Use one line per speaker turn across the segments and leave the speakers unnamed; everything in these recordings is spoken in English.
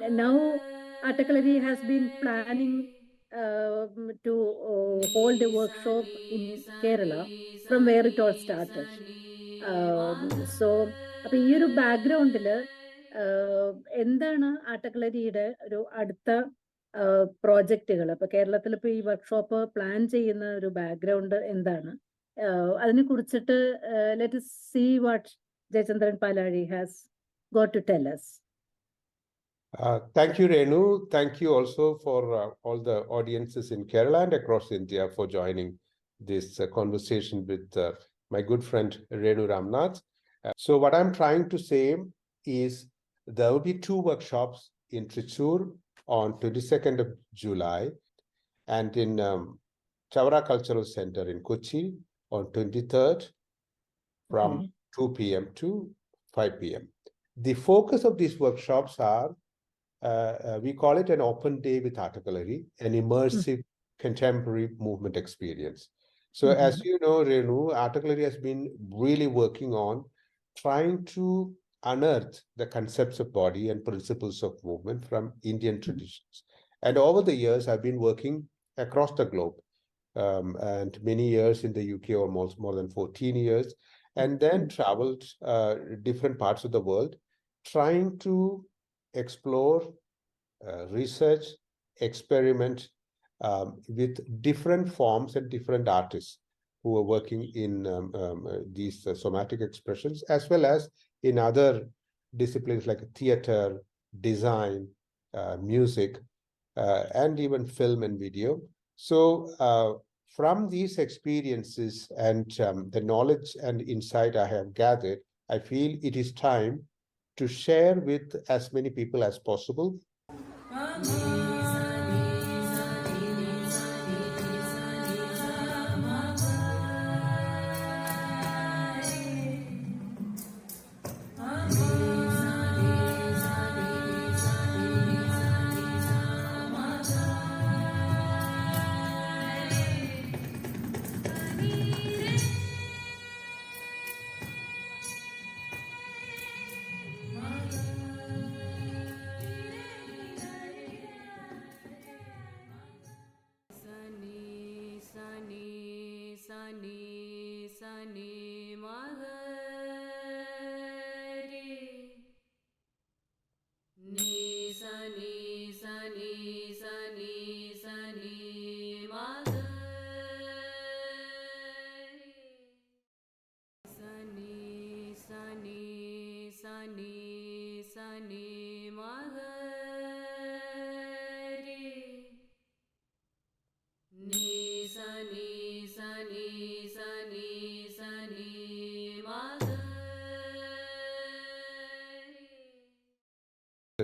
Now, Attakkalari has been planning to hold a workshop in Kerala from where it all started. So, അപ്പൊ ഈ ഒരു ബാക്ക്ഗ്രൗണ്ടില് എന്താണ് ആട്ടക്കളരിയുടെ ഒരു അടുത്ത പ്രോജക്റ്റുകൾ? അപ്പൊ കേരളത്തിൽ ഇപ്പൊ ഈ വർക്ക്ഷോപ്പ് പ്ലാൻ ചെയ്യുന്ന ഒരു ബാക്ക്ഗ്രൗണ്ട് എന്താണ്? അതിനെ കുറിച്ചിട്ട് let us see what Jaychandran Palazhy has got to tell us.
Thank you, Renu. Thank you also for all the audiences in Kerala and across India for joining this conversation with my good friend Renu Ramanath. So what I'm trying to say is there will be 2 workshops in Tricur on 22nd of July and in Chavara Cultural Center in Kochi on 23rd from 2 p.m. to 5 p.m. The focus of these workshops are we call it an open day with Attakkalari, an immersive contemporary movement experience. So as you know, Renu, Attakkalari has been really working on trying to unearth the concepts of body and principles of movement from Indian traditions. And over the years, I've been working across the globe, and many years in the UK, almost more than 14 years, and then traveled different parts of the world, trying to explore, research, experiment with different forms and different artists who are working in these somatic expressions, as well as in other disciplines like theater, design, music, and even film and video. So from these experiences and the knowledge and insight I have gathered, I feel it is time to share with as many people as possible.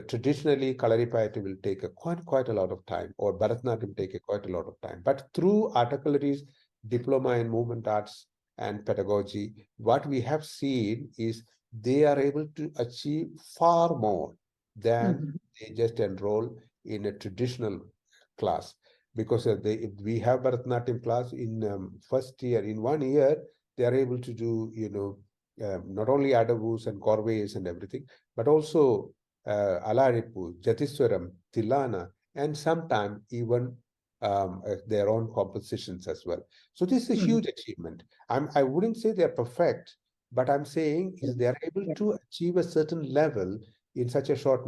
Traditionally, Kalaripayattu will take quite a lot of time, or Bharatanatyam take quite a lot of time. But through Attakkalari's diploma in movement arts and pedagogy, what we have seen is they are able to achieve far more than they just enroll in a traditional class. Because if we have Bharatanatyam class in first year, in 1 year, they are able to do, not only Adavus and Korves and everything, but also Alaripu, Jatiswaram, Tilana, and sometimes even their own compositions as well. So this is a huge achievement. I wouldn't say they're perfect, but I'm saying is they're able to achieve a certain level in such a short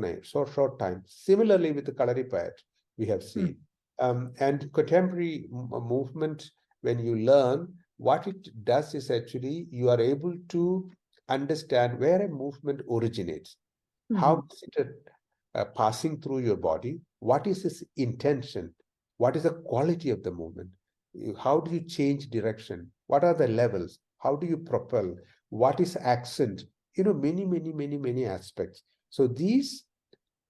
time. Similarly with the Kalaripayat, we have seen. And contemporary movement, when you learn, what it does is actually you are able to understand where a movement originates. How is it passing through your body? What is its intention? What is the quality of the movement? How do you change direction? What are the levels? How do you propel? What is accent? Many aspects. So these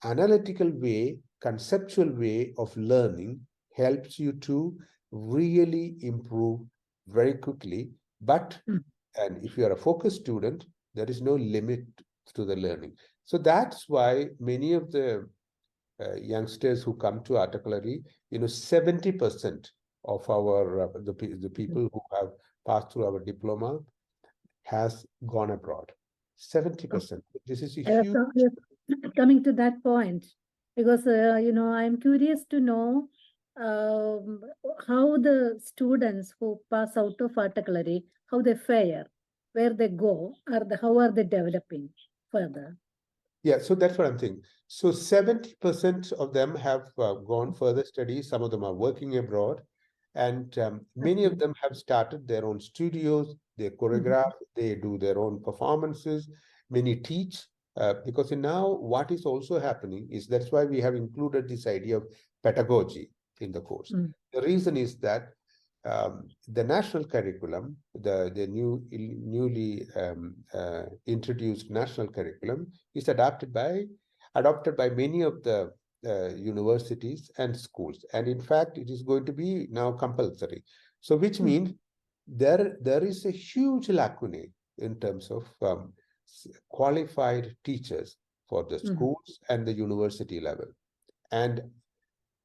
analytical way, conceptual way of learning helps you to really improve very quickly. But and if you are a focused student, there is no limit to the learning. So that's why many of the youngsters who come to Attakkalari, 70% of our the people who have passed through our diploma has gone abroad. 70%. This is a
I was
huge.
coming to that point because I'm curious to know um, how the students who pass out of Attakkalari, how they fare, where they go, how are they developing further?
Yeah, so that's what I'm thinking. So 70% of them have gone further studies. Some of them are working abroad, and many of
Okay.
them have started their own studios. They
Mhm.
choreograph, they do their own performances. Many teach, because now what is also happening is that's why we have included this idea of pedagogy in the course.
Mm.
The reason is that the national curriculum, the newly introduced national curriculum, is adopted by many of the universities and schools, and in fact, it is going to be now compulsory. So, which
Mm.
means there is a huge lacunae in terms of qualified teachers for the
Mm.
schools and the university level, and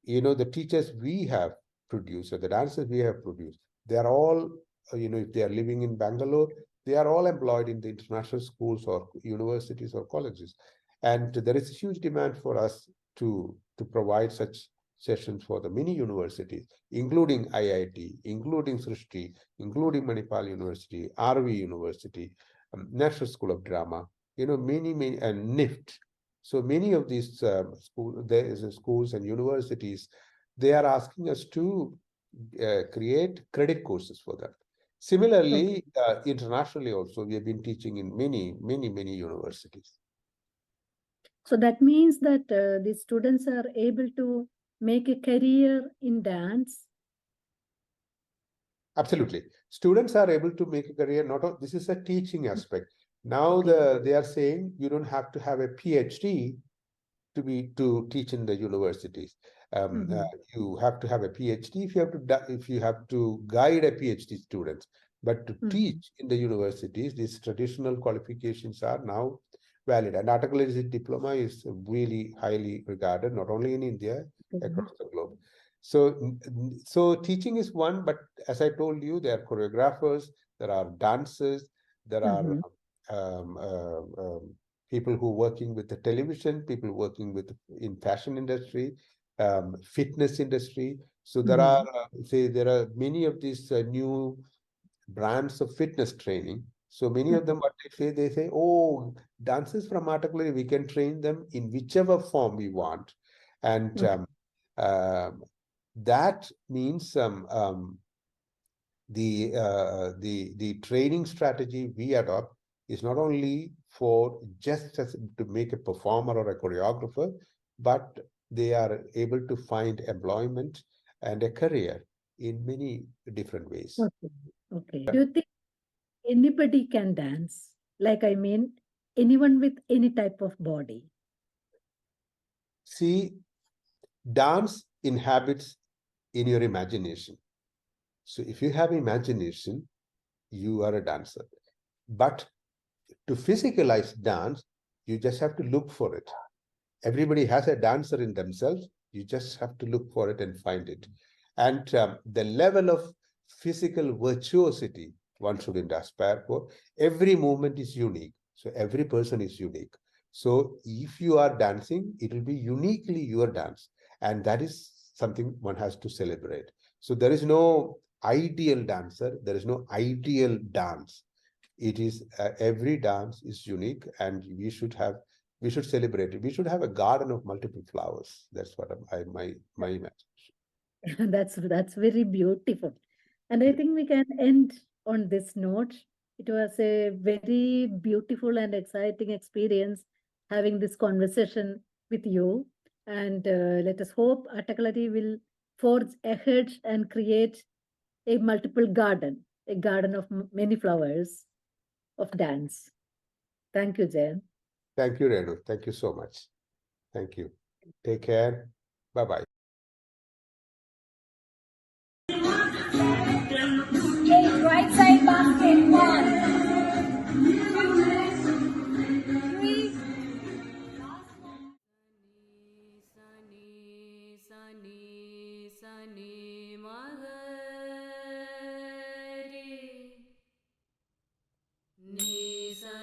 the teachers we have produced or the dancers we have produced, they are all, if they are living in Bangalore, they are all employed in the international schools or universities or colleges. And there is a huge demand for us to provide such sessions for the mini universities, including IIT, including Srishti, including Manipal University, RV University, National School of Drama, many, and NIFT. So many of these schools and universities, they are asking us to create credit courses for them.
Okay.
Similarly, internationally also, we have been teaching in many universities.
So that means that the students are able to make a career in dance.
Absolutely. Students are able to make a career. This is a teaching aspect. Now
Okay.
they are saying you don't have to have a PhD to teach in the universities.
Mhm.
You have to have a PhD if you have to guide a PhD student. But to
Mhm.
teach in the universities, these traditional qualifications are now valid. And Attakkalari diploma is really highly regarded, not only in India,
Okay.
across the globe. So teaching is one, but as I told you, there are choreographers, there are dancers, there are
Mhm.
um, uh, um, people who are working with the television, people working with in fashion industry, fitness industry. So
Mhm.
there are many of these new brands of fitness training. So many of
Okay.
them, what they say, oh, dancers from Attakkalari, we can train them in whichever form we want, and
Okay.
that means the training strategy we adopt is not only for just to make a performer or a choreographer, but they are able to find employment and a career in many different ways.
Okay. Okay. Do you think anybody can dance? Like, I mean, anyone with any type of body.
See, dance inhabits in your imagination. So if you have imagination, you are a dancer. But to physicalize dance, you just have to look for it. Everybody has a dancer in themselves. You just have to look for it and find it. And the level of physical virtuosity one shouldn't aspire for. Every movement is unique. So every person is unique. So if you are dancing, it will be uniquely your dance. And that is something one has to celebrate. So there is no ideal dancer. There is no ideal dance. It is every dance is unique, and we should celebrate it. We should have a garden of multiple flowers. That's what my imagination.
That's very beautiful. And I think we can end on this note. It was a very beautiful and exciting experience having this conversation with you. And let us hope Attakkalari will forge ahead and create a multiple garden, a garden of many flowers of dance. Thank you, Jen.
Thank you, Renu. Thank you so much. Thank you. Take care. Bye bye.
Right side basket, one. Three. Ni sa